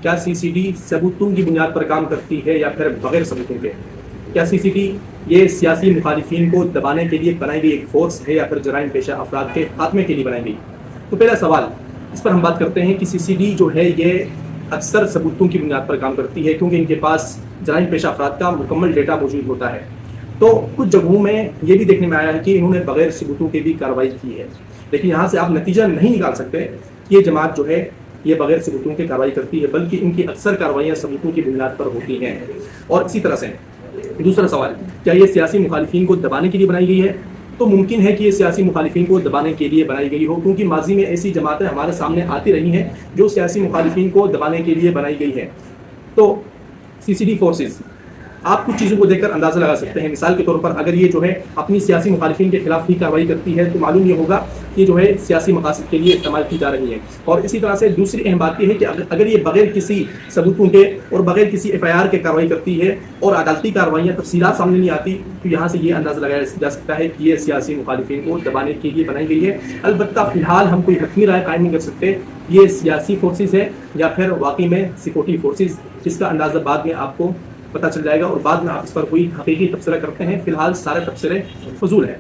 کیا سی C D ثبوتوں کی بنیاد پر کام کرتی ہے یا پھر بغیر ثبوتوں کے؟ کیا سی سی ڈی یہ سیاسی مخالفین کو دبانے کے لیے بنائی گئی ایک فورس ہے یا پھر جرائم پیشہ افراد کے خاتمے کے لیے بنائی گئی؟ تو پہلا سوال اس پر ہم بات کرتے ہیں کہ سی سی ڈی جو ہے یہ اکثر ثبوتوں کی بنیاد پر کام کرتی ہے، کیونکہ ان کے پاس جرائم پیشہ افراد کا مکمل ڈیٹا موجود ہوتا ہے۔ تو کچھ جگہوں میں یہ بھی دیکھنے میں آیا ہے کہ انہوں نے بغیر ثبوتوں کے بھی کارروائی کی ہے، لیکن یہاں سے آپ نتیجہ نہیں نکال سکتے کہ یہ جماعت جو ہے یہ بغیر ثبوتوں کے کارروائی کرتی ہے، بلکہ ان کی اکثر کارروائیاں ثبوتوں کی بنیاد پر ہوتی ہیں۔ اور اسی طرح سے دوسرا سوال، کیا یہ سیاسی مخالفین کو دبانے کے لیے بنائی گئی ہے؟ تو ممکن ہے کہ یہ سیاسی مخالفین کو دبانے کے لیے بنائی گئی ہو، کیونکہ ماضی میں ایسی جماعتیں ہمارے سامنے آتی رہی ہیں جو سیاسی مخالفین کو دبانے کے لیے بنائی گئی ہیں۔ تو سی سی ڈی فورسز آپ کچھ چیزوں کو دیکھ کر اندازہ لگا سکتے ہیں۔ مثال کے طور پر اگر یہ جو ہے اپنی سیاسی مخالفین کے خلاف ہی کارروائی کرتی ہے تو معلوم یہ ہوگا کہ جو ہے سیاسی مقاصد کے لیے استعمال کی جا رہی ہے۔ اور اسی طرح سے دوسری اہم بات یہ ہے کہ اگر یہ بغیر کسی ثبوتوں کے اور بغیر کسی ایف آئی آر کے کارروائی کرتی ہے اور عدالتی کارروائیاں تفصیلات سامنے نہیں آتی، تو یہاں سے یہ اندازہ لگایا جا سکتا ہے کہ یہ سیاسی مخالفین کو دبانے کے لیے بنائی گئی ہے۔ البتہ فی الحال ہم کوئی حتمی رائے قائم نہیں کر سکتے یہ سیاسی فورسز ہے یا پھر واقعی میں سیکورٹی فورسز، جس کا اندازہ بعد میں آپ کو پتہ چل جائے گا اور بعد میں آپ اس پر کوئی حقیقی تبصرہ کرتے ہیں۔ فی الحال سارے تبصرے فضول ہیں۔